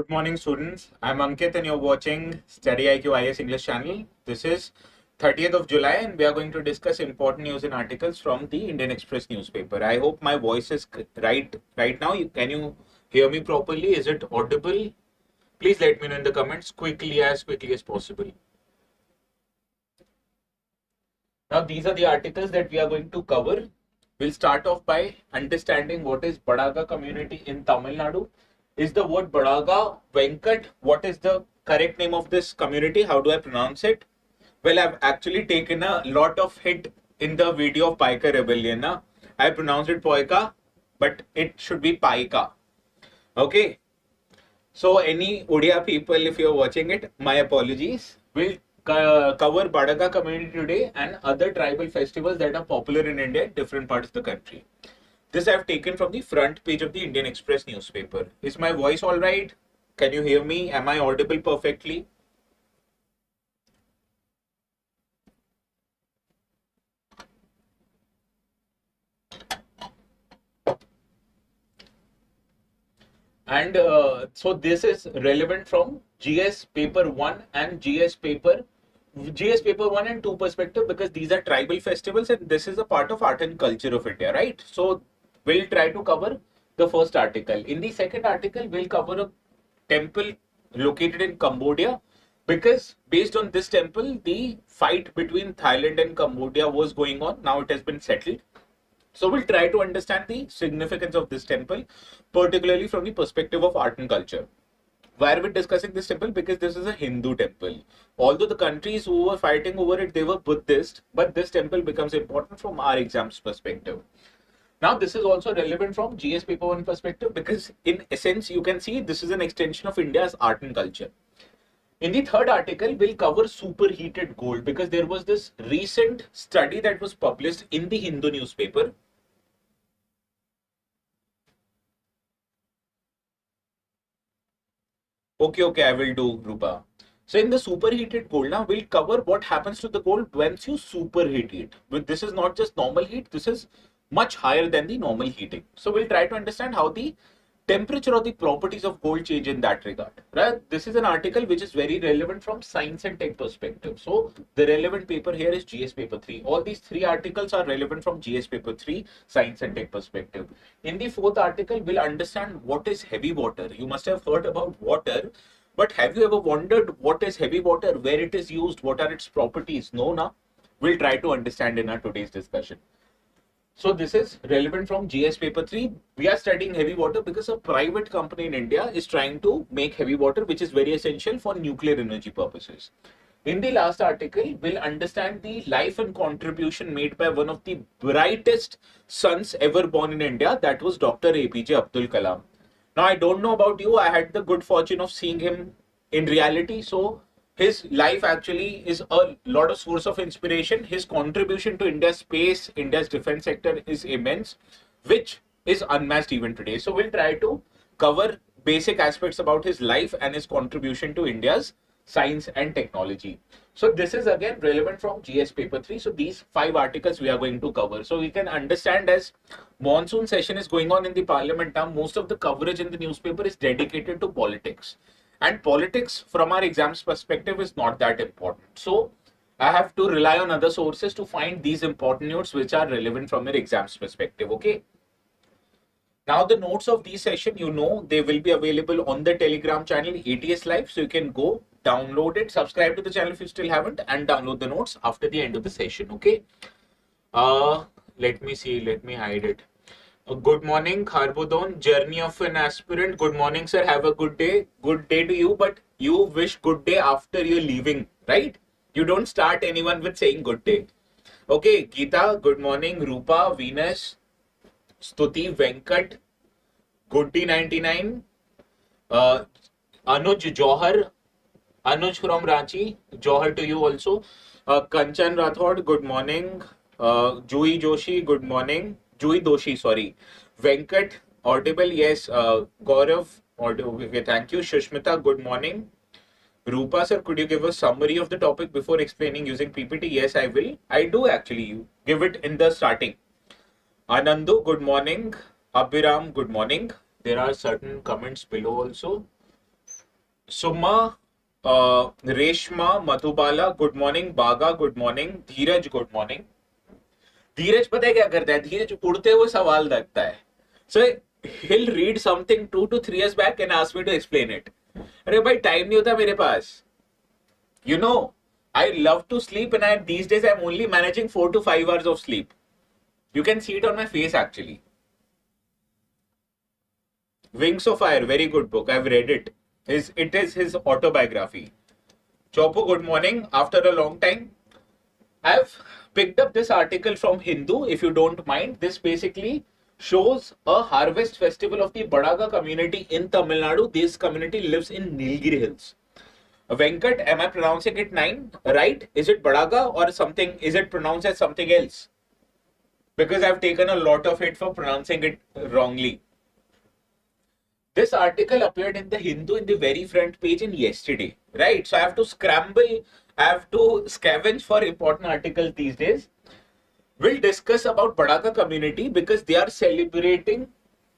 Good morning, students. I'm Ankit and you're watching StudyIQ IS English channel. This is 30th of July and we are going to discuss important news and articles from the Indian Express newspaper. I hope my voice is right now. Can you hear me properly? Is it audible? Please let me know in the comments quickly as possible. Now, these are the articles that we are going to cover. We'll start off by understanding what is Badaga community in Tamil Nadu. Is the word Badaga Venkat? What is the correct name of this community? How do I pronounce it? Well, I've actually taken a lot of hit in the video of Paika Rebellion. I pronounced it Poika, but it should be Paika. Okay. So any Odia people, if you're watching it, my apologies. We'll cover Badaga community today and other tribal festivals that are popular in India in different parts of the country. This I've taken from the front page of the Indian Express newspaper. Is my voice all right? Can you hear me? Am I audible perfectly? And so this is relevant from GS paper 1 and GS paper 1 and 2 perspective, because these are tribal festivals and this is a part of art and culture of India, right? So we'll try to cover the first article. In the second article, we'll cover a temple located in Cambodia, because based on this temple, the fight between Thailand and Cambodia was going on. Now it has been settled. So we'll try to understand the significance of this temple, particularly from the perspective of art and culture. Why are we discussing this temple? Because this is a Hindu temple. Although the countries who were fighting over it, they were Buddhist, but this temple becomes important from our exams perspective. Now, this is also relevant from GS paper 1 perspective, because in essence, you can see this is an extension of India's art and culture. In the third article, we'll cover superheated gold, because there was this recent study that was published in the Hindu newspaper. Okay, I will do, Rupa. So in the superheated gold, now we'll cover what happens to the gold once you superheat it. But this is not just normal heat, this is much higher than the normal heating. So we'll try to understand how the temperature or the properties of gold change in that regard, right? This is an article which is very relevant from science and tech perspective. So the relevant paper here is GS paper 3. All these three articles are relevant from GS paper 3 science and tech perspective. In the fourth article, we'll understand what is heavy water. You must have heard about water, but have you ever wondered what is heavy water, where it is used, what are its properties? No, na? We'll try to understand in our today's discussion. So this is relevant from GS paper 3. We are studying heavy water because a private company in India is trying to make heavy water, which is very essential for nuclear energy purposes. In the last article, we'll understand the life and contribution made by one of the brightest sons ever born in India, that was Dr. APJ Abdul Kalam. Now, I don't know about you, I had the good fortune of seeing him in reality. So his life actually is a lot of source of inspiration. His contribution to India's space, India's defense sector is immense, which is unmatched even today. So we'll try to cover basic aspects about his life and his contribution to India's science and technology. So this is again relevant from GS paper 3. So these 5 articles we are going to cover. So we can understand, as monsoon session is going on in the parliament now, most of the coverage in the newspaper is dedicated to politics. And politics from our exams perspective is not that important. So I have to rely on other sources to find these important notes which are relevant from your exams perspective. Okay. Now the notes of these session, they will be available on the Telegram channel ATS Live. So you can go download it, subscribe to the channel if you still haven't, and download the notes after the end of the session. Okay. Let me see. Let me hide it. Good morning, Kharbudon, journey of an aspirant. Good morning, sir. Have a good day. Good day to you, but you wish good day after you're leaving, right? You don't start anyone with saying good day. Okay, Geeta, good morning. Rupa, Venus, Stuti, Venkat, Goody 99, Anuj Johar, Anuj from Ranchi, Johar to you also. Kanchan Rathod, good morning. Jui Joshi, good morning. Jui Doshi, sorry. Venkat, audible, yes. Gaurav, audible, okay, thank you. Shushmita, good morning. Rupa, sir, could you give a summary of the topic before explaining using PPT? Yes, I will. I do actually give it in the starting. Anandu, good morning. Abhiram, good morning. There are certain comments below also. Suma, Reshma, Madhubala, good morning. Baga, good morning. Dheeraj, good morning. धीरज पता है क्या करता है? धीरज उड़ते हुए सवाल रखता है. So he'll read something 2 to 3 years back and ask me to explain it. अरे भाई टाइम नहीं होता मेरे पास. You know, I love to sleep and these days I'm only managing 4 to 5 hours of sleep. You can see it on my face actually. Wings of Fire, very good book. I've read it. It is his autobiography. Chopu, good morning. After a long time, I've picked up this article from Hindu, if you don't mind. This basically shows a harvest festival of the Badaga community in Tamil Nadu. This community lives in Nilgiri Hills. Venkat, am I pronouncing it right? Is it Badaga or something? Is it pronounced as something else? Because I've taken a lot of it for pronouncing it wrongly. This article appeared in the Hindu in the very front page in yesterday, right? So I have to scramble, I have to scavenge for important articles these days. We'll discuss about Badaga community because they are celebrating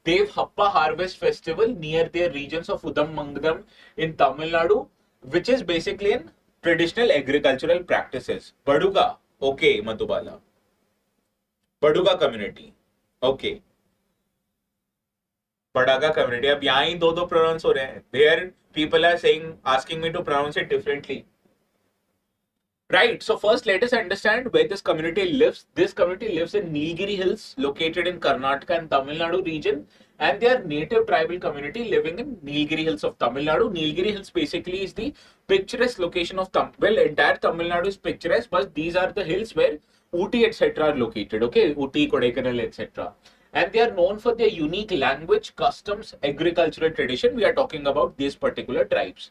Dev Happa Harvest Festival near their regions of Udammangalam in Tamil Nadu, which is basically in traditional agricultural practices. Baduga, okay, Madhubala. Baduga community, okay. Badaga community. अब यहाँ ही दो pronounce हो रहे हैं. There people are asking me to pronounce it differently. Right. So first, let us understand where this community lives. This community lives in Nilgiri Hills, located in Karnataka and Tamil Nadu region, and they are native tribal community living in Nilgiri Hills of Tamil Nadu. Nilgiri Hills basically is the picturesque location of entire Tamil Nadu is picturesque, but these are the hills where Ooty etc. are located. Okay, Ooty, Kodaikanal etc. And they are known for their unique language, customs, agricultural tradition. We are talking about these particular tribes.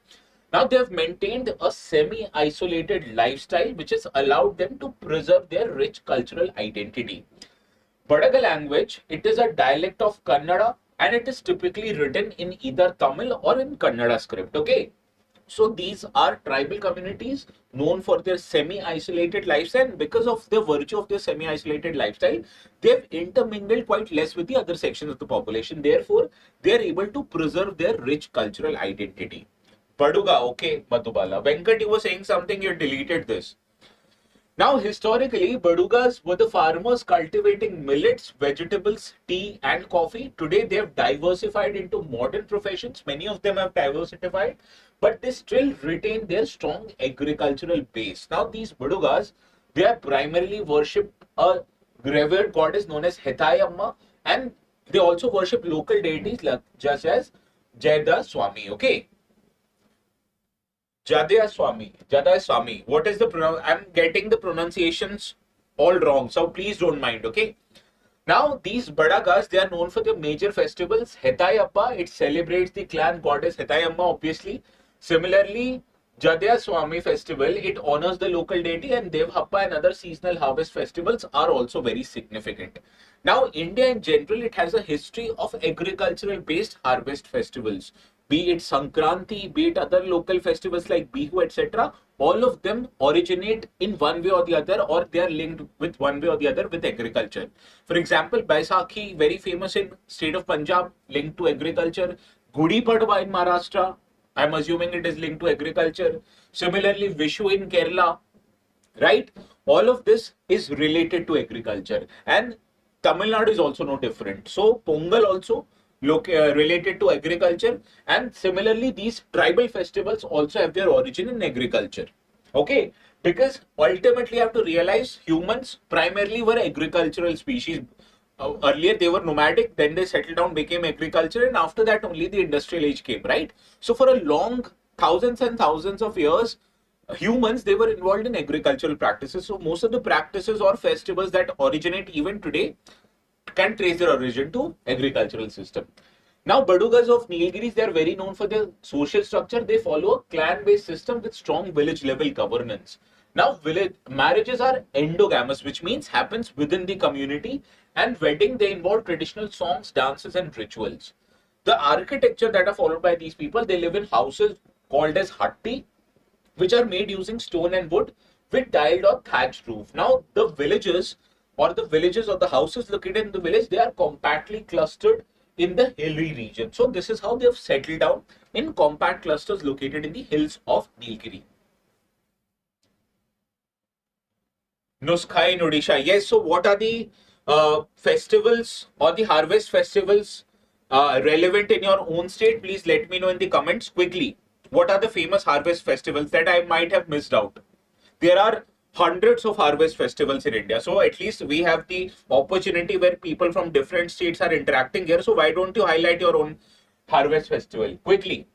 Now they have maintained a semi-isolated lifestyle which has allowed them to preserve their rich cultural identity. Badaga language, it is a dialect of Kannada and it is typically written in either Tamil or in Kannada script. Okay. So these are tribal communities known for their semi-isolated lifestyle, and because of the virtue of their semi-isolated lifestyle, they've intermingled quite less with the other sections of the population. Therefore, they are able to preserve their rich cultural identity. Baduga, okay, Madhubala. Venkat, you were saying something, you deleted this. Now, historically, Badugas were the farmers cultivating millets, vegetables, tea and coffee. Today, they have diversified into modern professions. Many of them have diversified, but they still retain their strong agricultural base. Now, these Badugas, they are primarily worship a revered goddess known as Hetayamma, and they also worship local deities like just as Jada Swami, okay? Jadaya Swami. What is the pronunciation? I'm getting the pronunciations all wrong, so please don't mind, okay? Now, these Badagas, they are known for their major festivals. Hetayappa, it celebrates the clan goddess Hetayamma, obviously. Similarly, Jadaya Swami festival, it honors the local deity, and Dev Happa and other seasonal harvest festivals are also very significant. Now, India in general, it has a history of agricultural-based harvest festivals. Be it Sankranti, be it other local festivals like Bihu, etc. All of them originate in one way or the other, or they are linked with one way or the other with agriculture. For example, Baisakhi, very famous in state of Punjab, linked to agriculture. Gudi Padwa in Maharashtra, I'm assuming it is linked to agriculture. Similarly, Vishu in Kerala, right? All of this is related to agriculture, and Tamil Nadu is also no different. So Pongal also related to agriculture, and similarly these tribal festivals also have their origin in agriculture. Okay, because ultimately you have to realize humans primarily were agricultural species. Earlier they were nomadic, then they settled down, became agriculture, and after that only the industrial age came, right? So for a long thousands and thousands of years, humans, they were involved in agricultural practices. So most of the practices or festivals that originate even today can trace their origin to agricultural system. Now, Badugas of Nilgiris, they are very known for their social structure. They follow a clan-based system with strong village-level governance. Now, village marriages are endogamous, which means happens within the community, and wedding, they involve traditional songs, dances, and rituals. The architecture that are followed by these people, they live in houses called as hatti, which are made using stone and wood with tiled or thatched roof. Now, the villages or the houses located in the village, they are compactly clustered in the hilly region. So this is how they have settled down in compact clusters located in the hills of Nilgiri. Nuskha in Odisha. Yes, so what are the festivals or the harvest festivals relevant in your own state? Please let me know in the comments quickly. What are the famous harvest festivals that I might have missed out? There are hundreds of harvest festivals in India. So at least we have the opportunity where people from different states are interacting here. So why don't you highlight your own harvest festival quickly?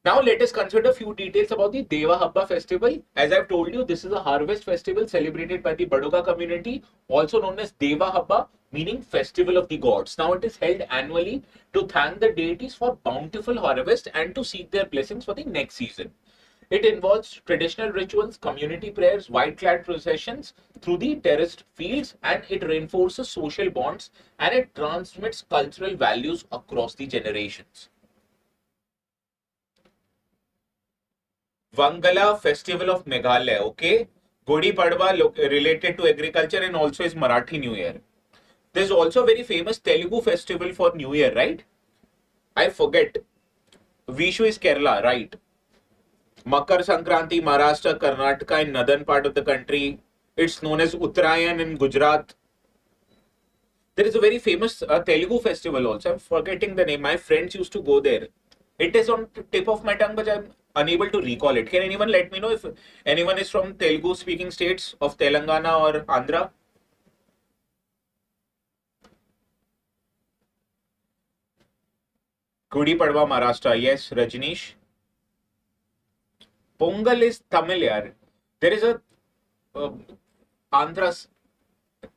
Now let us consider a few details about the Deva Habba festival. As I've told you, this is a harvest festival celebrated by the Badaga community, also known as Deva Habba, meaning festival of the gods. Now it is held annually to thank the deities for bountiful harvest and to seek their blessings for the next season. It involves traditional rituals, community prayers, white-clad processions through the terraced fields, and it reinforces social bonds and it transmits cultural values across the generations. Wangala Festival of Meghalaya, okay? Gudi Padwa related to agriculture and also is Marathi New Year. There's also a very famous Telugu festival for New Year, right? I forget. Vishu is Kerala, right? Makar Sankranti, Maharashtra, Karnataka in northern part of the country. It's known as Uttarayan in Gujarat. There is a very famous Telugu festival also. I'm forgetting the name. My friends used to go there. It is on tip of my tongue, but I'm unable to recall it. Can anyone let me know if anyone is from Telugu speaking states of Telangana or Andhra? Gudi Padwa, Maharashtra. Yes, Rajneesh. Pongal is Tamil, yaar. There is a uh, Andhra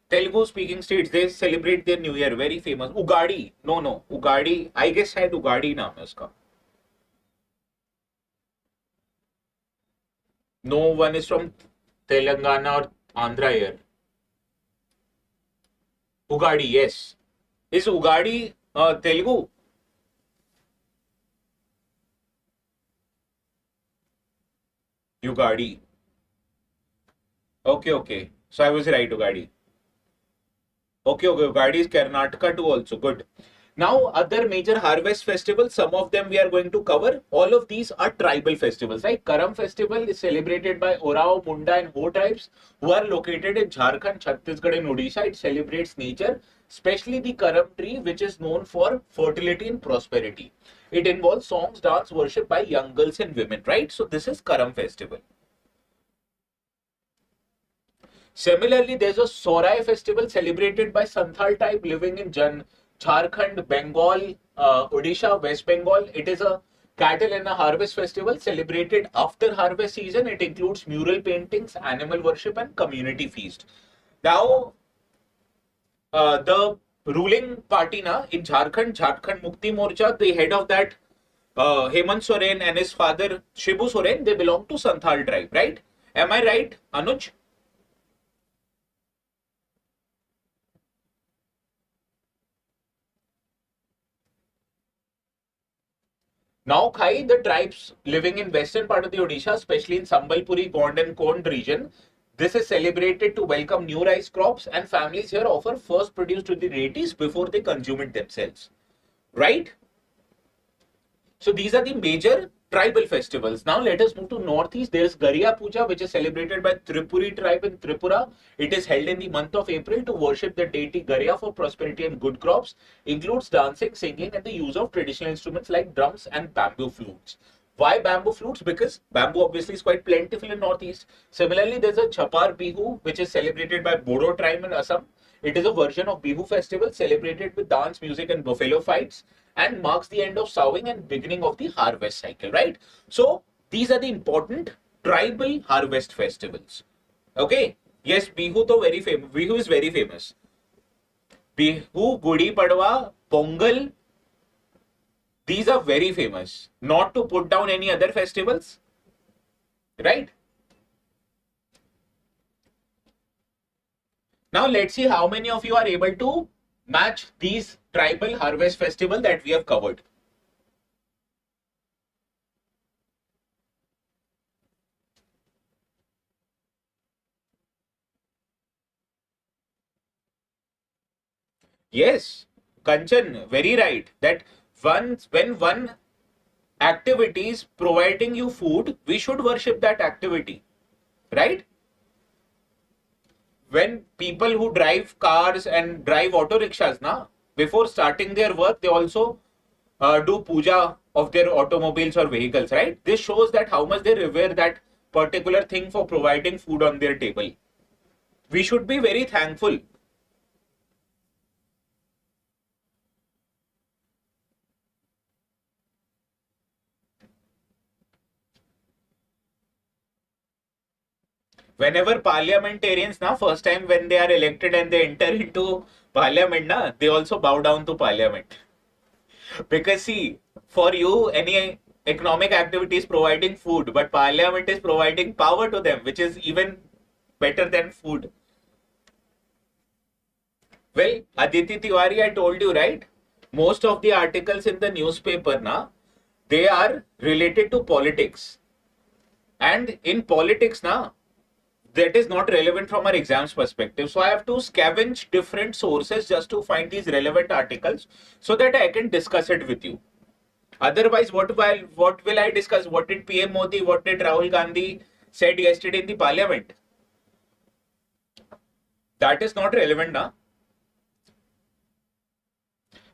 Telugu speaking states, they celebrate their New Year. Very famous. Ugadi. No. Ugadi. I guess शायद Ugadi नाम है उसका. No one is from Telangana or Andhra here. Ugadi, yes. Is Ugadi Telugu? Ugadi. Okay. So I was right, Ugadi. Okay. Ugadi is Karnataka too also. Good. Now, other major harvest festivals, some of them we are going to cover. All of these are tribal festivals, right? Karam festival is celebrated by Orao, Munda and Ho tribes who are located in Jharkhand, Chhattisgarh and Odisha. It celebrates nature, especially the Karam tree, which is known for fertility and prosperity. It involves songs, dance, worship by young girls and women, right? So this is Karam festival. Similarly, there's a Sorai festival celebrated by Santhal tribe living in Jharkhand, Bengal, Odisha, West Bengal. It is a cattle and a harvest festival celebrated after harvest season. It includes mural paintings, animal worship, and community feast. Now, the ruling party na in Jharkhand Mukti Morcha, the head of that, Hemant Soren and his father Shibu Soren, they belong to Santhal tribe, right? Am I right, Anuj? Now, Khai, the tribes living in western part of the Odisha, especially in Sambalpuri, Gond and Kond region, this is celebrated to welcome new rice crops and families here offer first produce to the deities before they consume it themselves. Right? So these are the major tribal festivals. Now let us move to northeast. There is Gariya Puja, which is celebrated by Tripuri tribe in Tripura. It is held in the month of April to worship the deity Gariya for prosperity and good crops. Includes dancing, singing, and the use of traditional instruments like drums and bamboo flutes. Why bamboo flutes? Because bamboo obviously is quite plentiful in northeast. Similarly, there's a Chapar Bihu, which is celebrated by Bodo tribe in Assam. It is a version of Bihu festival celebrated with dance, music, and buffalo fights, and marks the end of sowing and beginning of the harvest cycle, right? So these are the important tribal harvest festivals. Okay. Yes, Bihu to very famous. Bihu is very famous. Bihu, Gudi Padwa, Pongal, these are very famous. Not to put down any other festivals, right? Now let's see how many of you are able to match these tribal harvest festival that we have covered. Yes, Kanchan, very right. That when one activity is providing you food, we should worship that activity, right? When people who drive cars and drive auto rickshaws, na, before starting their work, they also do puja of their automobiles or vehicles, right? This shows that how much they revere that particular thing for providing food on their table. We should be very thankful. Whenever parliamentarians, na, first time when they are elected and they enter into parliament, na, they also bow down to parliament. Because see, for you, any economic activity is providing food, but parliament is providing power to them, which is even better than food. Well, Aditi Tiwari, I told you, right? Most of the articles in the newspaper, na, they are related to politics. And in politics, na, that is not relevant from our exams perspective. So I have to scavenge different sources just to find these relevant articles so that I can discuss it with you. Otherwise, what will I discuss? What did PM Modi, what did Rahul Gandhi said yesterday in the parliament? That is not relevant, na?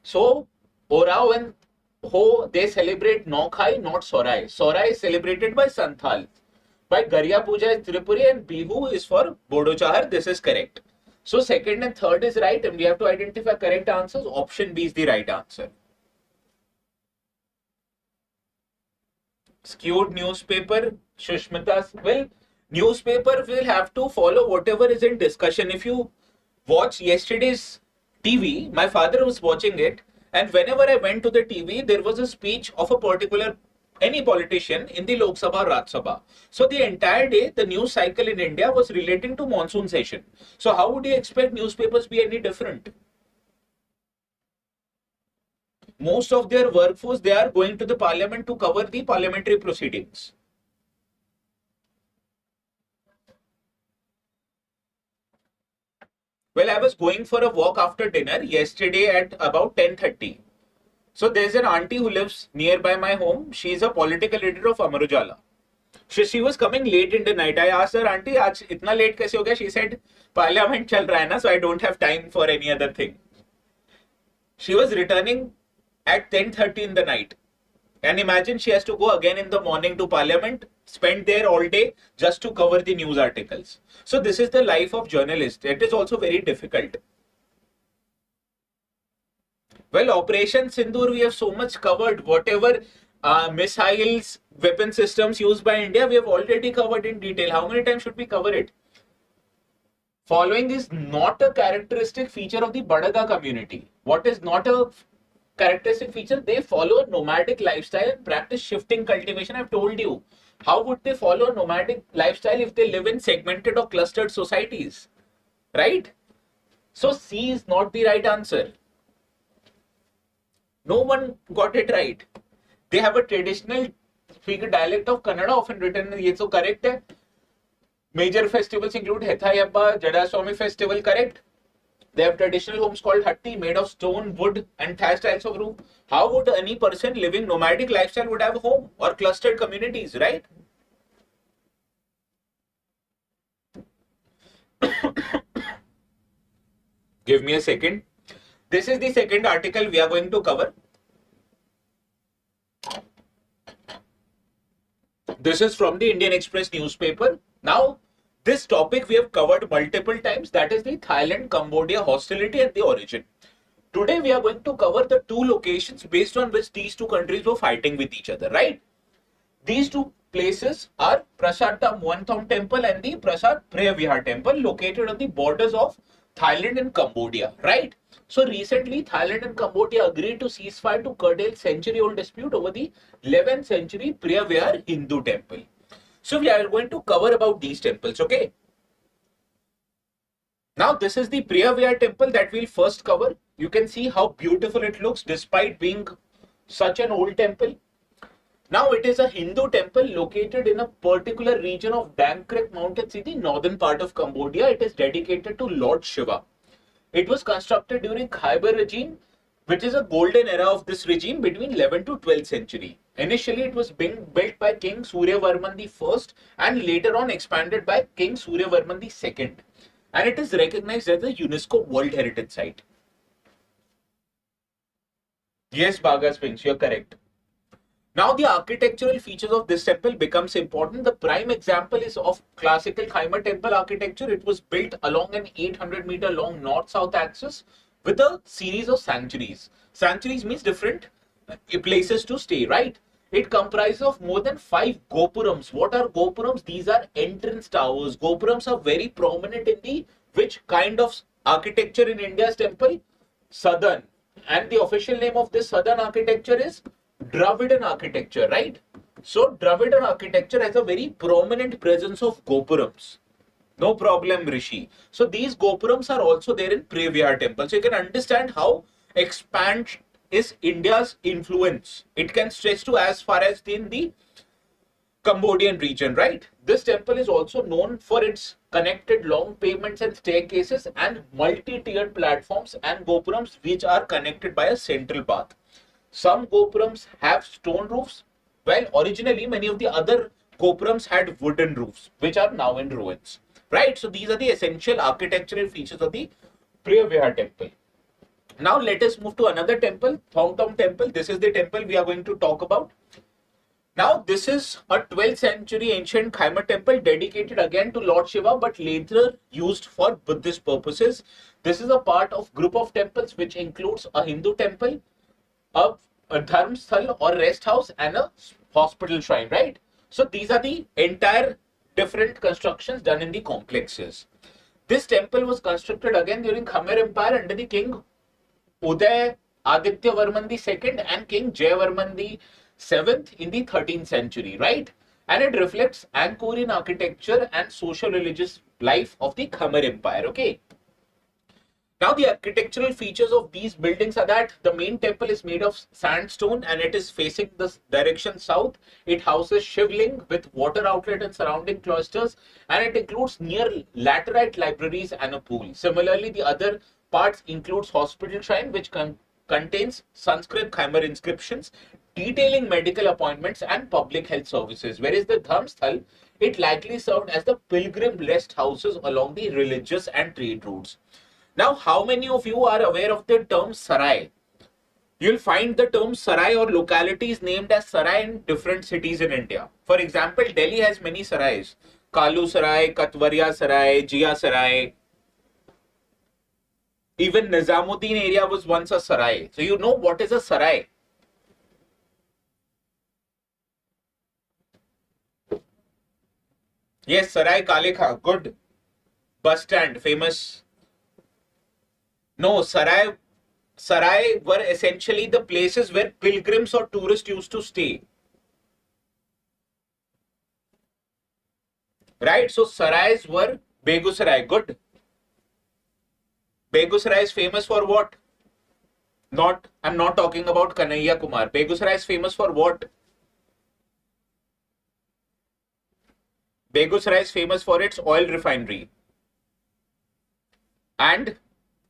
So, Orao and Ho, they celebrate Nokhai, not Sorai. Sorai is celebrated by Santhal. By Garya Puja is Tripuri and Bihu is for Bodo Chahar. This is correct. So, second and third is right and we have to identify correct answers. Option B is the right answer. Skewed newspaper, Shushmita. Well, newspaper will have to follow whatever is in discussion. If you watch yesterday's TV, my father was watching it, and whenever I went to the TV, there was a speech of a particular any politician in the Lok Sabha or Rajya Sabha. So the entire day, the news cycle in India was relating to monsoon session. So how would you expect newspapers be any different? Most of their workforce, they are going to the parliament to cover the parliamentary proceedings. Well, I was going for a walk after dinner yesterday at about 10:30. So there's an auntie who lives nearby my home. She's a political editor of Amar Ujala. She was coming late in the night. I asked her, auntie, aaj itna late kaise ho gaya? She said, parliament chal raha hai na, so I don't have time for any other thing. She was returning at 10:30 in the night. And imagine she has to go again in the morning to parliament, spend there all day just to cover the news articles. So this is the life of journalists. It is also very difficult. Well, Operation Sindoor, we have so much covered. Whatever missiles, weapon systems used by India, we have already covered in detail. How many times should we cover it? Following is not a characteristic feature of the Badaga community. What is not a characteristic feature? They follow a nomadic lifestyle and practice shifting cultivation. I've told you. How would they follow a nomadic lifestyle if they live in segmented or clustered societies? Right? So C is not the right answer. No one got it right. They have a traditional speaker dialect of Kannada, often written. Ye so correct hai. Major festivals include Hethai Habba, Jadaswami festival, correct? They have traditional homes called hatti, made of stone, wood and thatched tiles of roof. How would any person living nomadic lifestyle would have a home or clustered communities, right? Give me a second. This is the second article we are going to cover. This is from the Indian Express newspaper. Now, this topic we have covered multiple times. That is the Thailand-Cambodia hostility and the origin. Today, we are going to cover the two locations based on which these two countries were fighting with each other, right? These two places are Prasad Muanthong Temple and the Prasad Preah Vihar Temple, located on the borders of Thailand and Cambodia, right? So recently, Thailand and Cambodia agreed to ceasefire to curtail century-old dispute over the 11th century Preah Vihar Hindu temple. So we are going to cover about these temples, okay? Now this is the Preah Vihar temple that we'll first cover. You can see how beautiful it looks despite being such an old temple. Now it is a Hindu temple located in a particular region of Dang Krek Mountains in the northern part of Cambodia. It is dedicated to Lord Shiva. It was constructed during Khyber regime which is a golden era of this regime between 11th to 12th century. Initially, it was being built by King Suryavarman I and later on expanded by King Suryavarman II. And it is recognized as a UNESCO World Heritage Site. Yes, Bhaga Sphinx, you're correct. Now the architectural features of this temple becomes important. The prime example is of classical Khmer temple architecture. It was built along an 800-meter long north-south axis with a series of sanctuaries. Sanctuaries means different places to stay, right? It comprises of more than 5 gopurams. What are gopurams? These are entrance towers. Gopurams are very prominent in the which kind of architecture in India's temple? Southern. And the official name of this southern architecture is Dravidian architecture, right? So Dravidian architecture has a very prominent presence of gopurams. No problem, Rishi. So these gopurams are also there in Previyar temple. So you can understand how expand is India's influence. It can stretch to as far as in the Cambodian region, right? This temple is also known for its connected long pavements and staircases and multi-tiered platforms and gopurams which are connected by a central path. Some gopurams have stone roofs, while originally many of the other gopurams had wooden roofs, which are now in ruins. Right? So these are the essential architectural features of the Priyavihar temple. Now let us move to another temple, Thongtam temple. This is the temple we are going to talk about. Now this is a 12th century ancient Khmer temple dedicated again to Lord Shiva but later used for Buddhist purposes. This is a part of group of temples which includes a Hindu temple, a dharmsthal or rest house and a hospital shrine, right? So these are the entire different constructions done in the complexes. This temple was constructed again during Khmer Empire under the King Uday Aditya Varman II and King Jayavarman VII in the 13th century, right? And it reflects Angkorian architecture and social religious life of the Khmer Empire, okay? Now the architectural features of these buildings are that the main temple is made of sandstone and it is facing the direction south. It houses Shivling with water outlet and surrounding cloisters and it includes near laterite libraries and a pool. Similarly, the other parts includes hospital shrine which contains Sanskrit Khmer inscriptions detailing medical appointments and public health services. Whereas the Dharmsthal, it likely served as the pilgrim rest houses along the religious and trade routes. Now, how many of you are aware of the term Sarai? You'll find the term Sarai or localities named as Sarai in different cities in India. For example, Delhi has many Sarais. Kalu Sarai, Katwaria Sarai, Jia Sarai. Even Nizamuddin area was once a Sarai. So you know what is a Sarai? Yes, Sarai Kale Khan, good. Bus stand, famous. No, Sarai were essentially the places where pilgrims or tourists used to stay. Right? So Sarais were Begusarai. Good. Begusarai is famous for what? I'm not talking about Kanhaiya Kumar. Begusarai is famous for what? Begusarai is famous for its oil refinery. And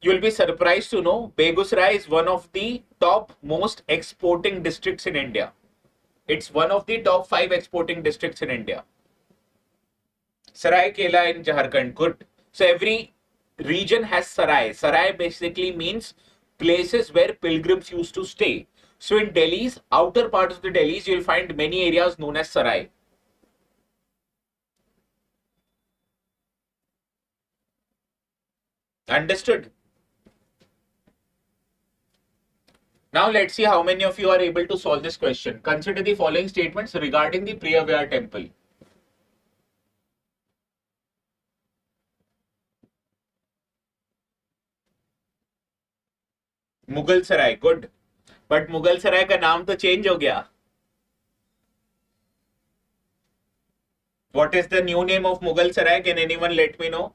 you'll be surprised to know Begusarai is one of the top most exporting districts in India. It's one of the top 5 exporting districts in India. Saraikela in Jharkhand, good. So every region has Sarai. Sarai basically means places where pilgrims used to stay. So in Delhi's outer part of the Delhi's, you'll find many areas known as Sarai. Understood? Now let's see how many of you are able to solve this question. Consider the following statements regarding the Priyavihar temple. Mughal Sarai, good. But Mughal Sarai का नाम तो change हो गया. What is the new name of Mughal Sarai? Can anyone let me know?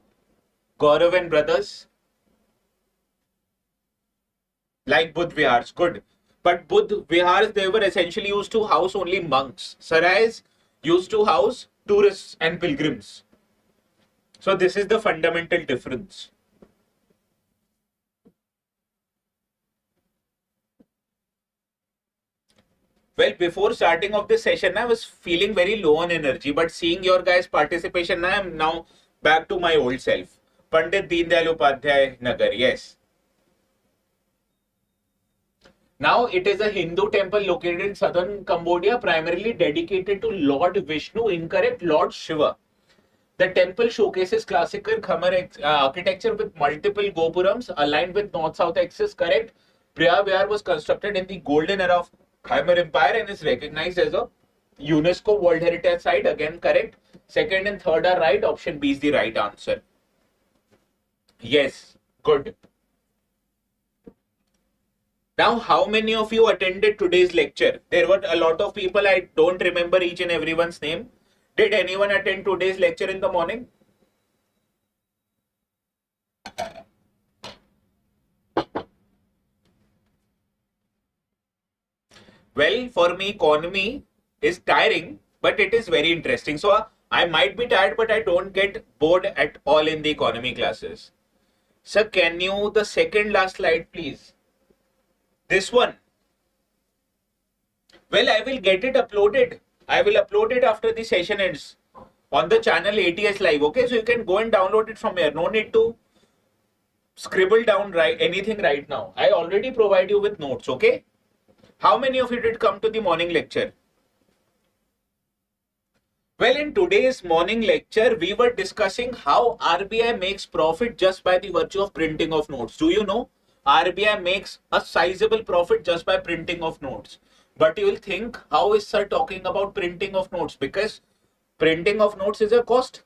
Gaurav and brothers? Like Buddh Vihars, good. But Buddh Vihars, they were essentially used to house only monks. Sarais used to house tourists and pilgrims. So this is the fundamental difference. Well, before starting of this session, I was feeling very low on energy, but seeing your guys' participation, I am now back to my old self. Pandit Deendayal Upadhyay Nagar, yes. Now, it is a Hindu temple located in southern Cambodia, primarily dedicated to Lord Vishnu, incorrect, Lord Shiva. The temple showcases classical Khmer architecture with multiple gopurams aligned with north-south axis, correct. Priyavihar was constructed in the golden era of Khmer Empire and is recognized as a UNESCO World Heritage Site, again correct. Second and third are right, option B is the right answer. Yes, good. Now, how many of you attended today's lecture? There were a lot of people, I don't remember each and everyone's name. Did anyone attend today's lecture in the morning? Well, for me, economy is tiring, but it is very interesting. So I might be tired, but I don't get bored at all in the economy classes. Sir, can you, the second last slide, please? This one. Well, I will get it uploaded. I will upload it after the session ends on the channel ATS Live. Okay, so you can go and download it from here. No need to scribble down anything right now. I already provide you with notes. Okay. How many of you did come to the morning lecture? Well, in today's morning lecture, we were discussing how RBI makes profit just by the virtue of printing of notes. Do you know? RBI makes a sizable profit just by printing of notes. But you will think, how is sir talking about printing of notes? Because printing of notes is a cost.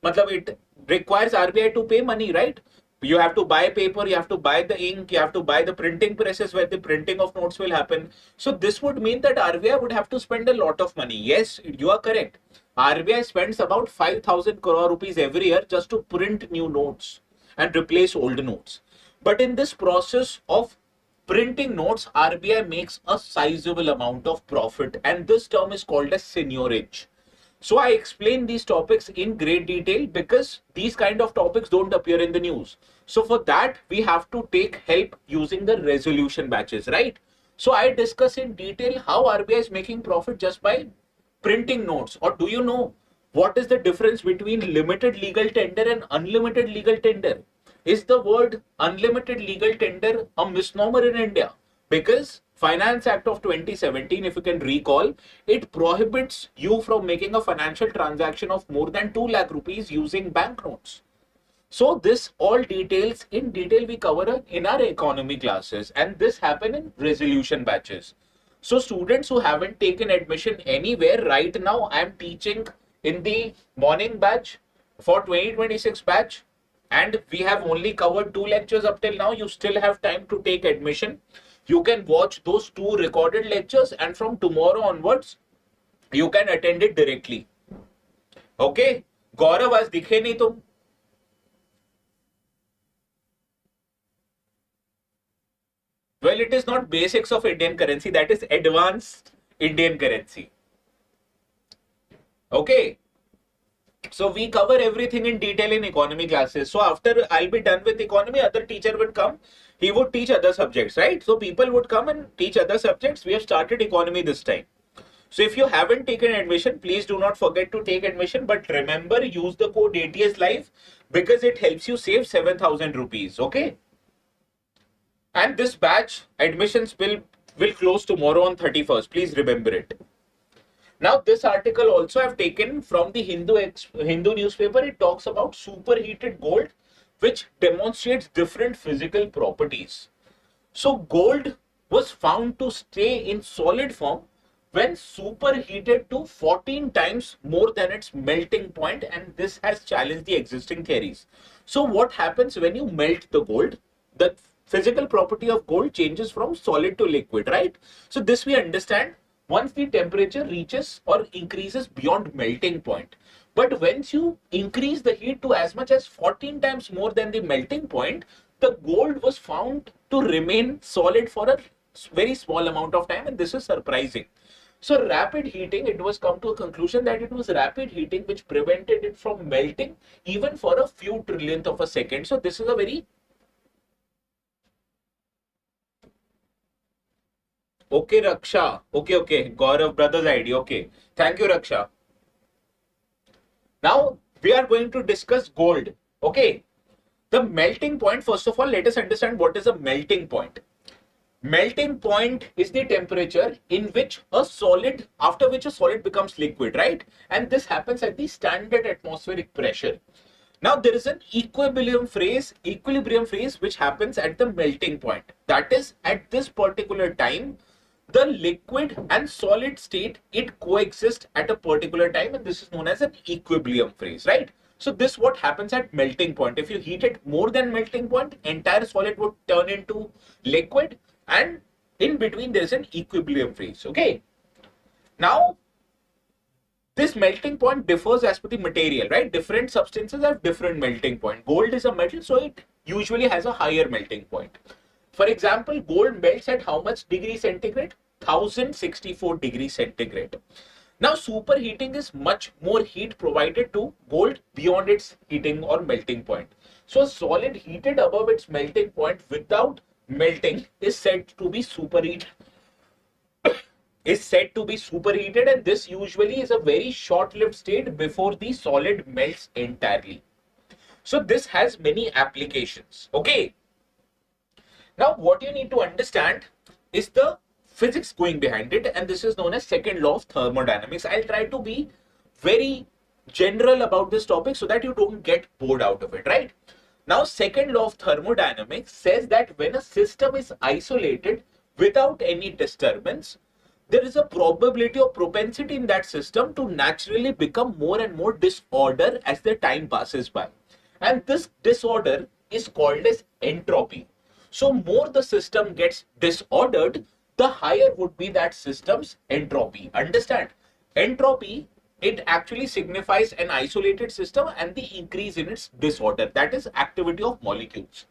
Matlab, it requires RBI to pay money, right? You have to buy paper, you have to buy the ink, you have to buy the printing presses where the printing of notes will happen. So this would mean that RBI would have to spend a lot of money. Yes, you are correct. RBI spends about 5,000 crore rupees every year just to print new notes and replace old notes. But in this process of printing notes, RBI makes a sizable amount of profit, and this term is called as seigniorage. So I explain these topics in great detail because these kind of topics don't appear in the news. So for that, we have to take help using the resolution batches, right? So I discuss in detail how RBI is making profit just by printing notes. Or do you know what is the difference between limited legal tender and unlimited legal tender? Is the word unlimited legal tender a misnomer in India? Because Finance Act of 2017, if you can recall, it prohibits you from making a financial transaction of more than 2 lakh rupees using banknotes. So this all details in detail we cover in our economy classes, and this happen in resolution batches. So students who haven't taken admission anywhere right now, I am teaching in the morning batch for 2026 batch, and we have only covered 2 lectures up till now. You still have time to take admission. You can watch those 2 recorded lectures, and from tomorrow onwards, you can attend it directly. Okay? Gaurav, आज दिखे नहीं तुम? Well, it is not basics of Indian currency. That is advanced Indian currency. Okay. So we cover everything in detail in economy classes. So after I'll be done with economy, other teacher would come. He would teach other subjects, right? So people would come and teach other subjects. We have started economy this time. So if you haven't taken admission, please do not forget to take admission. But remember, use the code ATS Live because it helps you save 7,000 rupees. Okay. And this batch admissions will close tomorrow on 31st. Please remember it. Now, this article also I've taken from the Hindu newspaper. It talks about superheated gold, which demonstrates different physical properties. So, gold was found to stay in solid form when superheated to 14 times more than its melting point, and this has challenged the existing theories. So, what happens when you melt the gold? The physical property of gold changes from solid to liquid, right? So, this we understand. Once the temperature reaches or increases beyond melting point. But once you increase the heat to as much as 14 times more than the melting point, the gold was found to remain solid for a very small amount of time, and this is surprising. So rapid heating, it was come to a conclusion that it was rapid heating which prevented it from melting even for a few trillionth of a second. So this is a very Okay, Raksha. Okay. Gaurav brother's ID. Okay. Thank you, Raksha. Now we are going to discuss gold. Okay. The melting point, first of all, let us understand what is a melting point. Melting point is the temperature in which a solid, after which a solid becomes liquid, right? And this happens at the standard atmospheric pressure. Now there is an equilibrium phase which happens at the melting point. That is, at this particular time, the liquid and solid state, it coexists at a particular time, and this is known as an equilibrium phase, right? So this what happens at melting point. If you heat it more than melting point, entire solid would turn into liquid, and in between there is an equilibrium phase. Okay. Now this melting point differs as per the material, right? Different substances have different melting point. Gold is a metal, so it usually has a higher melting point. For example, gold melts at how much degree centigrade? 1064 degrees centigrade. Now, superheating is much more heat provided to gold beyond its heating or melting point. So, a solid heated above its melting point without melting is said to be superheated, and this usually is a very short-lived state before the solid melts entirely. So this has many applications. Okay. Now what you need to understand is the physics going behind it, and this is known as second law of thermodynamics. I'll try to be very general about this topic so that you don't get bored out of it, right? Now, second law of thermodynamics says that when a system is isolated without any disturbance, there is a probability or propensity in that system to naturally become more and more disorder as the time passes by. And this disorder is called as entropy. So more the system gets disordered, the higher would be that system's entropy. Understand? Entropy, it actually signifies an isolated system and the increase in its disorder. That is activity of molecules.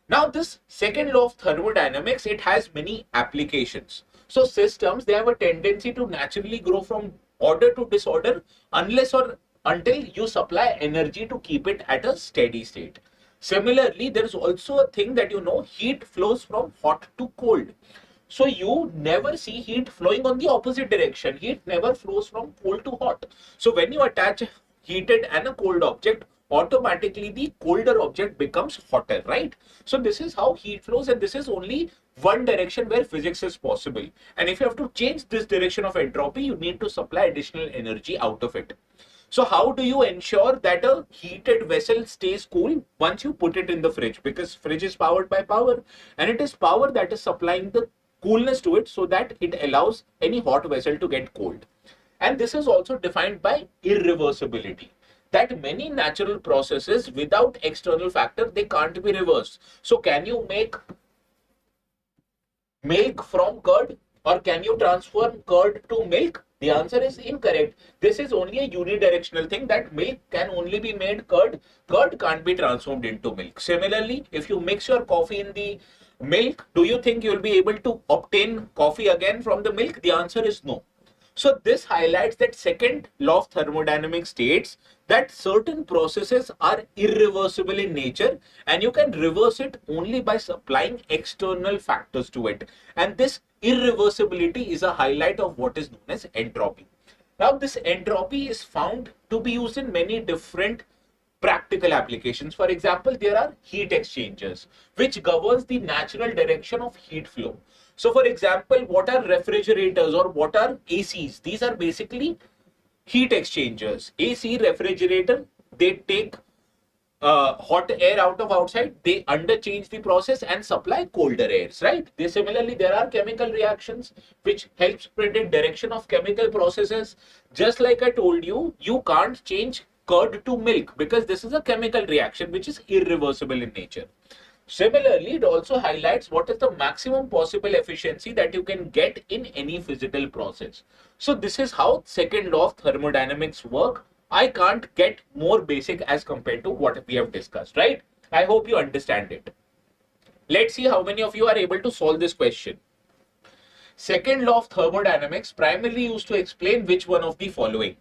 Now this second law of thermodynamics, it has many applications. So systems, they have a tendency to naturally grow from order to disorder unless or until you supply energy to keep it at a steady state. Similarly, there is also a thing that heat flows from hot to cold. So you never see heat flowing on the opposite direction. Heat never flows from cold to hot. So when you attach a heated and a cold object, automatically the colder object becomes hotter, right? So this is how heat flows, and this is only one direction where physics is possible. And if you have to change this direction of entropy, you need to supply additional energy out of it. So how do you ensure that a heated vessel stays cool once you put it in the fridge? Because fridge is powered by power, and it is power that is supplying the coolness to it so that it allows any hot vessel to get cold. And this is also defined by irreversibility, that many natural processes without external factor, they can't be reversed. So can you make milk from curd, or can you transform curd to milk? The answer is incorrect. This is only a unidirectional thing, that milk can only be made curd. Curd can't be transformed into milk. Similarly, if you mix your coffee in the milk, do you think you'll be able to obtain coffee again from the milk? The answer is no. So this highlights that second law of thermodynamics states that certain processes are irreversible in nature, and you can reverse it only by supplying external factors to it. And this irreversibility is a highlight of what is known as entropy. Now this entropy is found to be used in many different practical applications. For example, there are heat exchangers, which governs the natural direction of heat flow. So for example, what are refrigerators or what are ACs? These are basically heat exchangers. AC refrigerator, they take hot air out of outside, they underchange the process and supply colder airs, right? Similarly, there are chemical reactions which helps predict direction of chemical processes. Just like I told you, you can't change curd to milk because this is a chemical reaction which is irreversible in nature. Similarly, it also highlights what is the maximum possible efficiency that you can get in any physical process. So this is how second law of thermodynamics work. I can't get more basic as compared to what we have discussed, right? I hope you understand it. Let's see how many of you are able to solve this question. Second law of thermodynamics primarily used to explain which one of the following.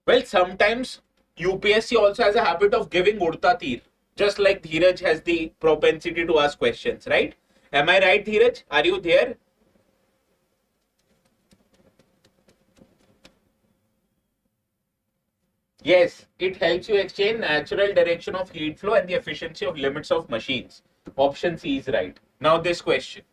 Well, sometimes UPSC also has a habit of giving Urta Tir, just like Dheeraj has the propensity to ask questions, right? Am I right, Dheeraj? Are you there? Yes, it helps you exchange natural direction of heat flow and the efficiency of limits of machines. Option C is right. Now this question.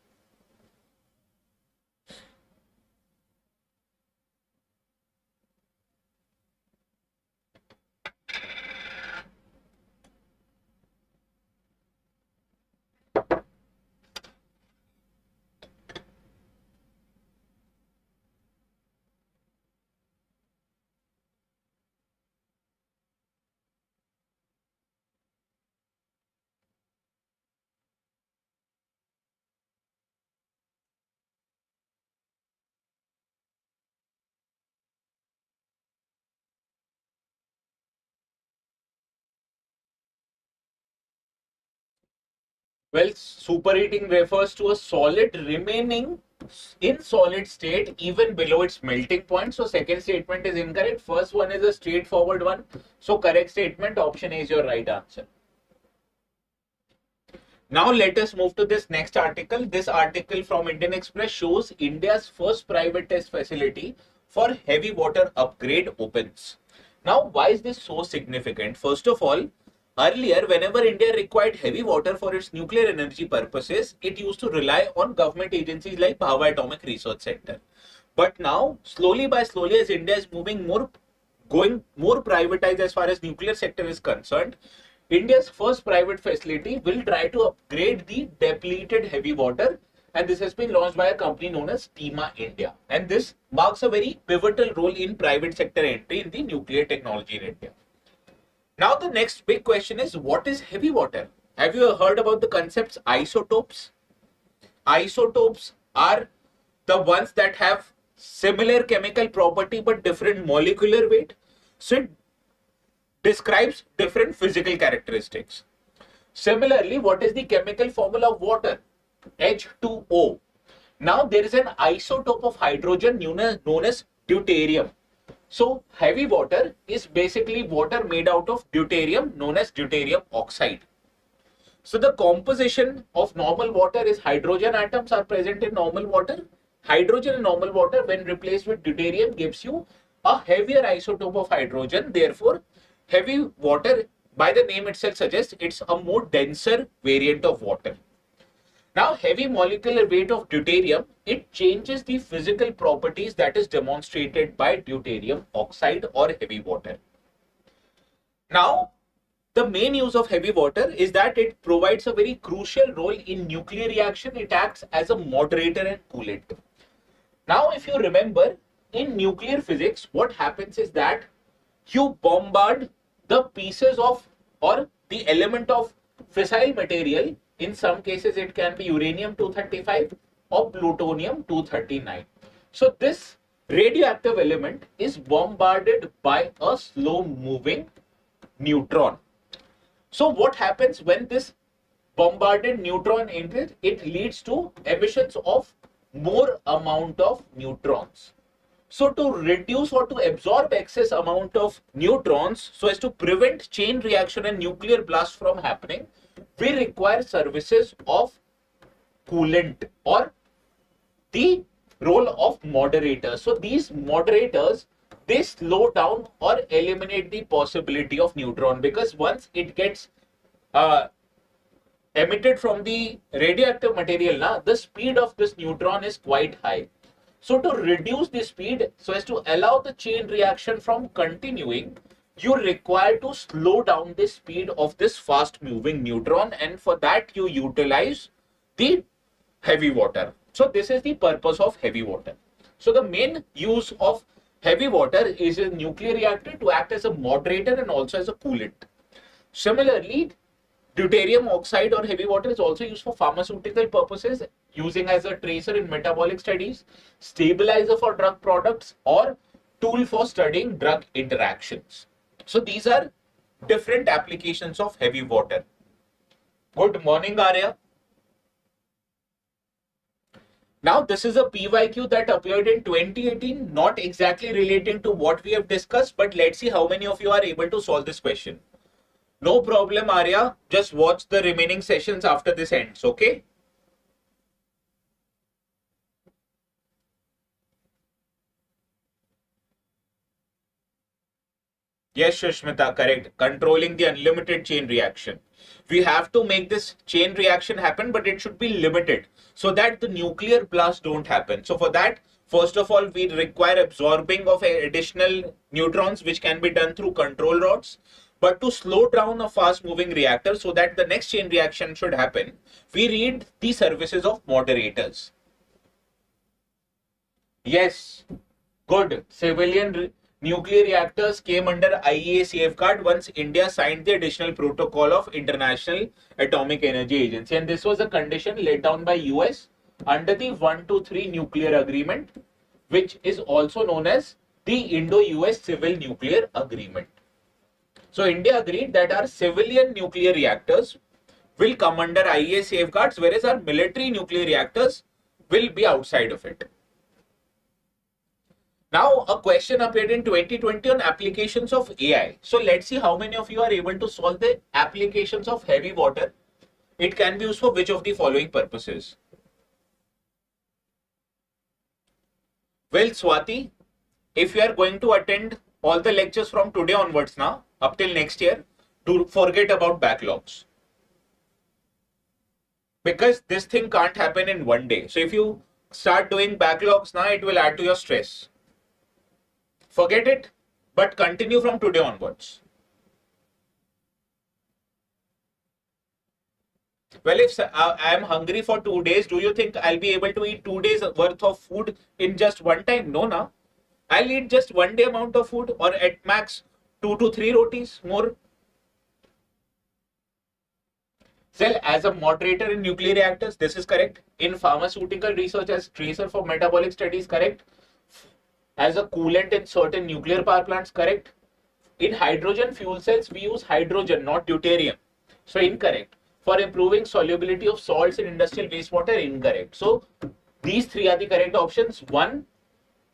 Well, superheating refers to a solid remaining in solid state even below its melting point. So second statement is incorrect. First one is a straightforward one. So correct statement, option A is your right answer. Now let us move to this next article. This article from Indian Express shows India's first private test facility for heavy water upgrade opens. Now, why is this so significant? First of all, earlier, whenever India required heavy water for its nuclear energy purposes, it used to rely on government agencies like Bhabha Atomic Research Center. But now, slowly by slowly, as India is going more privatized as far as nuclear sector is concerned, India's first private facility will try to upgrade the depleted heavy water, and this has been launched by a company known as Tima India. And this marks a very pivotal role in private sector entry in the nuclear technology in India. Now the next big question is, what is heavy water? Have you heard about the concepts isotopes? Isotopes are the ones that have similar chemical property but different molecular weight. So it describes different physical characteristics. Similarly, what is the chemical formula of water? H2O. Now there is an isotope of hydrogen known as deuterium. So heavy water is basically water made out of deuterium known as deuterium oxide. So the composition of normal water is hydrogen atoms are present in normal water. Hydrogen in normal water when replaced with deuterium gives you a heavier isotope of hydrogen. Therefore, heavy water by the name itself suggests it's a more denser variant of water. Now, heavy molecular weight of deuterium, it changes the physical properties that is demonstrated by deuterium oxide or heavy water. Now, the main use of heavy water is that it provides a very crucial role in nuclear reaction. It acts as a moderator and coolant. Now, if you remember, in nuclear physics, what happens is that you bombard the pieces of or the element of fissile material. In some cases, it can be uranium-235 or plutonium-239. So this radioactive element is bombarded by a slow-moving neutron. So what happens when this bombarded neutron enters? It leads to emissions of more amount of neutrons. So to reduce or to absorb excess amount of neutrons so as to prevent chain reaction and nuclear blast from happening, we require services of coolant or the role of moderators. So these moderators, they slow down or eliminate the possibility of neutron, because once it gets emitted from the radioactive material, the speed of this neutron is quite high. So to reduce the speed so as to allow the chain reaction from continuing, you require to slow down the speed of this fast moving neutron, and for that you utilize the heavy water. So this is the purpose of heavy water. So the main use of heavy water is a nuclear reactor to act as a moderator and also as a coolant. Similarly, deuterium oxide or heavy water is also used for pharmaceutical purposes, using as a tracer in metabolic studies, stabilizer for drug products, or tool for studying drug interactions. So these are different applications of heavy water. Good morning, Arya. Now, this is a PYQ that appeared in 2018, not exactly relating to what we have discussed, but let's see how many of you are able to solve this question. No problem, Arya. Just watch the remaining sessions after this ends, okay? Yes, Shushmita, correct. Controlling the unlimited chain reaction. We have to make this chain reaction happen, but it should be limited so that the nuclear blast don't happen. So for that, first of all, we require absorbing of additional neutrons, which can be done through control rods. But to slow down a fast moving reactor so that the next chain reaction should happen, we need the services of moderators. Yes, good. Civilian nuclear reactors came under IEA safeguard once India signed the additional protocol of International Atomic Energy Agency. And this was a condition laid down by US under the 123 nuclear agreement, which is also known as the Indo-US Civil Nuclear Agreement. So India agreed that our civilian nuclear reactors will come under IEA safeguards, whereas our military nuclear reactors will be outside of it. Now, a question appeared in 2020 on applications of AI. So let's see how many of you are able to solve the applications of heavy water. It can be used for which of the following purposes? Well, Swati, if you are going to attend all the lectures from today onwards now, up till next year, do forget about backlogs. Because this thing can't happen in one day. So if you start doing backlogs now, it will add to your stress. Forget it, but continue from today onwards. Well, if I am hungry for 2 days, do you think I'll be able to eat 2 days worth of food in just one time? No, na. I'll eat just 1 day amount of food, or at max 2 to 3 rotis more. Well, as a moderator in nuclear reactors, this is correct. In pharmaceutical research as tracer for metabolic studies, correct. As a coolant in certain nuclear power plants, correct. In hydrogen fuel cells, we use hydrogen, not deuterium. So incorrect. For improving solubility of salts in industrial wastewater, incorrect. So these three are the correct options: 1,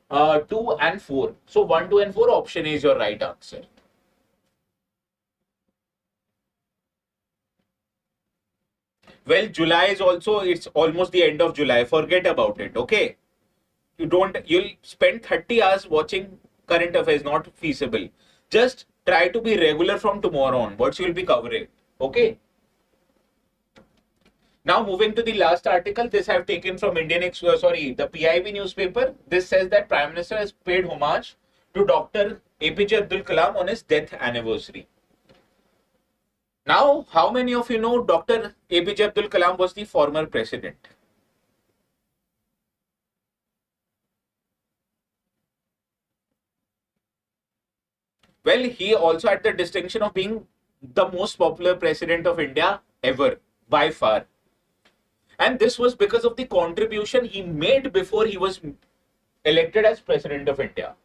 2 and 4. So 1, 2 and 4 option is your right answer. Well, July is also, it's almost the end of July. Forget about it, okay? You'll spend 30 hours watching current affairs, not feasible. Just try to be regular from tomorrow onwards, you'll be covering, okay? Now moving to the last article, this I have taken from the PIB newspaper. This says that Prime Minister has paid homage to Dr. APJ Abdul Kalam on his death anniversary. Now, how many of you know Dr. APJ Abdul Kalam was the former president? Well, he also had the distinction of being the most popular president of India ever, by far. And this was because of the contribution he made before he was elected as president of India.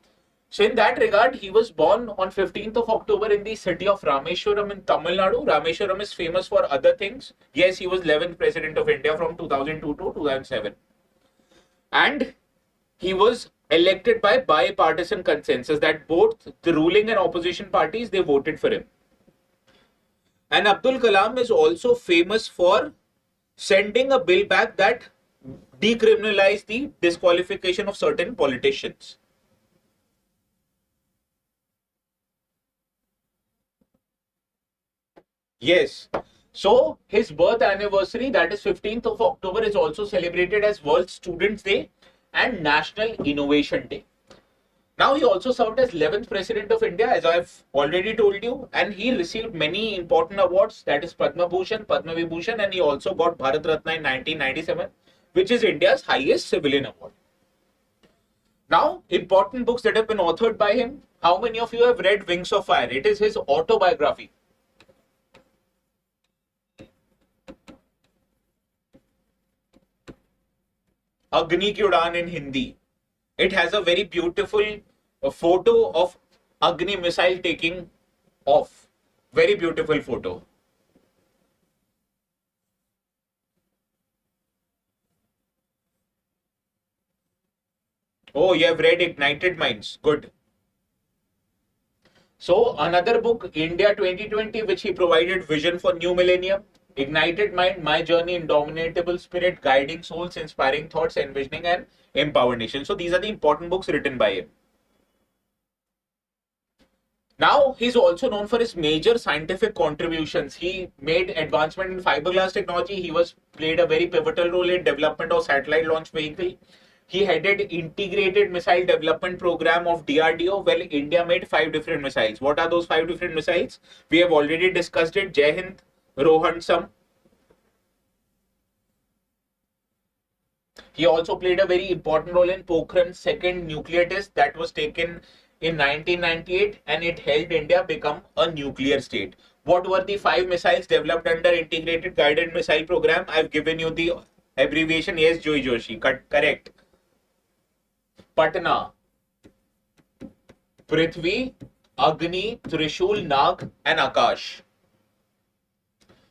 So in that regard, he was born on 15th of October in the city of Rameshwaram in Tamil Nadu. Rameshwaram is famous for other things. Yes, he was 11th president of India from 2002 to 2007. And he was elected by bipartisan consensus that both the ruling and opposition parties, they voted for him. And Abdul Kalam is also famous for sending a bill back that decriminalized the disqualification of certain politicians. Yes. So his birth anniversary, that is 15th of October, is also celebrated as World Students Day and National Innovation Day. Now, he also served as 11th President of India, as I've already told you, and he received many important awards, that is Padma Bhushan, Padma Vibhushan, and he also got Bharat Ratna in 1997, which is India's highest civilian award. Now, important books that have been authored by him. How many of you have read Wings of Fire? It is his autobiography. Agni Ki Udaan in Hindi. It has a very beautiful photo of Agni missile taking off. Very beautiful photo. Oh, you have read Ignited Minds. Good. So another book, India 2020, which he provided vision for new millennium. Ignited Mind, My Journey, Indomitable Spirit, Guiding Souls, Inspiring Thoughts, Envisioning and Empowered Nation. So these are the important books written by him. Now, he's also known for his major scientific contributions. He made advancement in fiberglass technology. He played a very pivotal role in development of satellite launch vehicle. He headed integrated missile development program of DRDO. Well, India made 5 different missiles. What are those 5 different missiles? We have already discussed it. Jai Hind, Rohan Sam. He also played a very important role in Pokhran's second nuclear test that was taken in 1998, and it helped India become a nuclear state. What were the 5 missiles developed under Integrated Guided Missile Program? I've given you the abbreviation. Yes, Joy Joshi. Correct. Patna, Prithvi, Agni, Trishul, Nag, and Akash.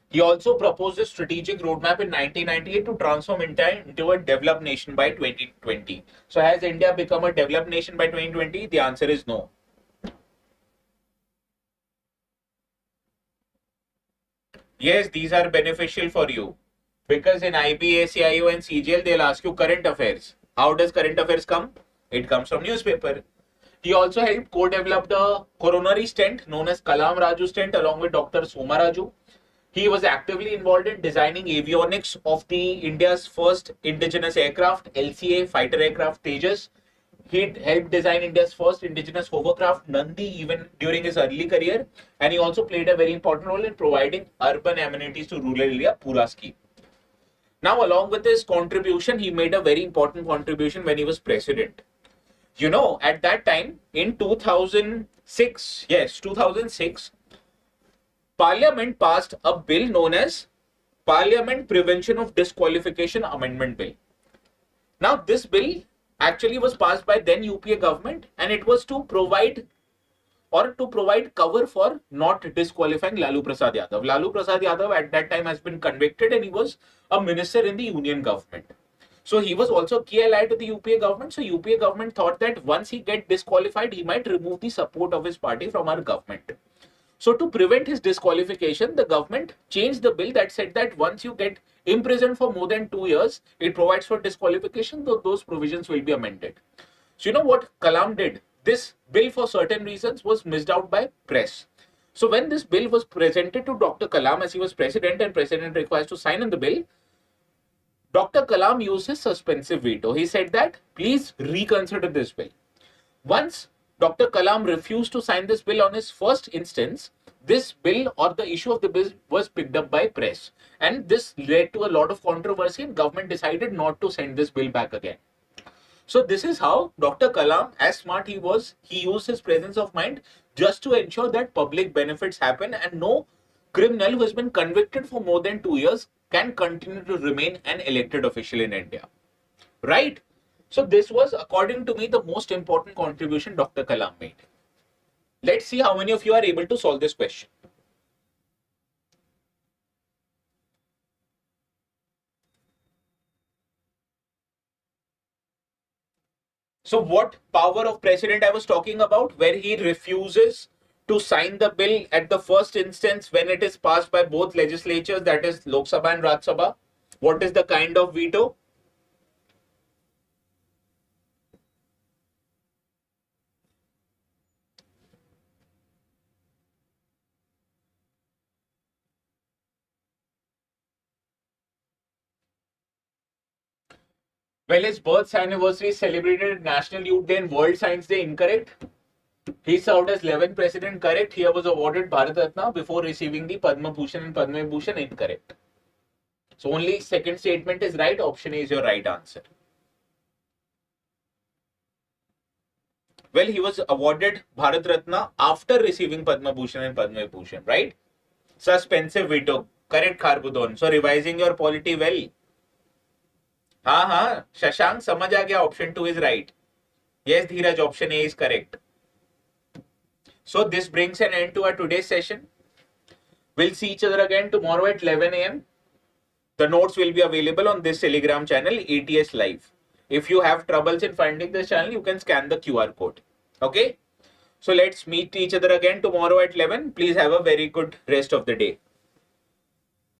He also proposed a strategic roadmap in 1998 to transform India into a developed nation by 2020. So has India become a developed nation by 2020? The answer is no. Yes, these are beneficial for you because in IB, ACIO and CGL, they'll ask you current affairs. How does current affairs come? It comes from newspaper. He also helped co-develop the coronary stent known as Kalam Raju stent along with Dr. Soma Raju. He was actively involved in designing avionics of the India's first indigenous aircraft, LCA fighter aircraft Tejas. He helped design India's first indigenous hovercraft, Nandi, even during his early career. And he also played a very important role in providing urban amenities to rural India, Pura scheme. Now, along with his contribution, he made a very important contribution when he was president. You know, at that time, in 2006, yes, 2006, Parliament passed a bill known as Parliament Prevention of Disqualification Amendment Bill. Now, this bill actually was passed by then UPA government, and it was to provide cover for not disqualifying Lalu Prasad Yadav. Lalu Prasad Yadav at that time has been convicted and he was a minister in the union government. So he was also a key ally to the UPA government. So UPA government thought that once he get disqualified, he might remove the support of his party from our government. So to prevent his disqualification, the government changed the bill that said that once you get imprisoned for more than 2 years, it provides for disqualification, though those provisions will be amended. So you know what Kalam did? This bill for certain reasons was missed out by press. So when this bill was presented to Dr. Kalam as he was president and president requires to sign on the bill, Dr. Kalam used his suspensive veto. He said that please reconsider this bill. Once Dr. Kalam refused to sign this bill on his first instance, this bill or the issue of the bill was picked up by press. And this led to a lot of controversy and government decided not to send this bill back again. So this is how Dr. Kalam, as smart he was, he used his presence of mind just to ensure that public benefits happen and no criminal who has been convicted for more than 2 years can continue to remain an elected official in India. Right? So this was, according to me, the most important contribution Dr. Kalam made. Let's see how many of you are able to solve this question. So what power of president I was talking about, where he refuses to sign the bill at the first instance when it is passed by both legislatures, that is Lok Sabha and Raj Sabha. What is the kind of veto? Well, his birth anniversary is celebrated National Youth Day and World Science Day. Incorrect. He served as 11th president. Correct. He was awarded Bharat Ratna before receiving the Padma Bhushan and Padma Vibhushan. Incorrect. So only second statement is right. Option A is your right answer. Well, he was awarded Bharat Ratna after receiving Padma Bhushan and Padma Vibhushan, right? Suspensive veto. Correct, Kharbudon. So revising your polity well. हाँ शशांक समझ आ गया option 2 is right. Yes, Dheeraj, option A is correct. So this brings an end to our today's session. We'll see each other again tomorrow at 11 a.m. The notes will be available on this Telegram channel, ATS Live. If you have troubles in finding this channel, you can scan the QR code. Okay. So let's meet each other again tomorrow at 11. Please have a very good rest of the day.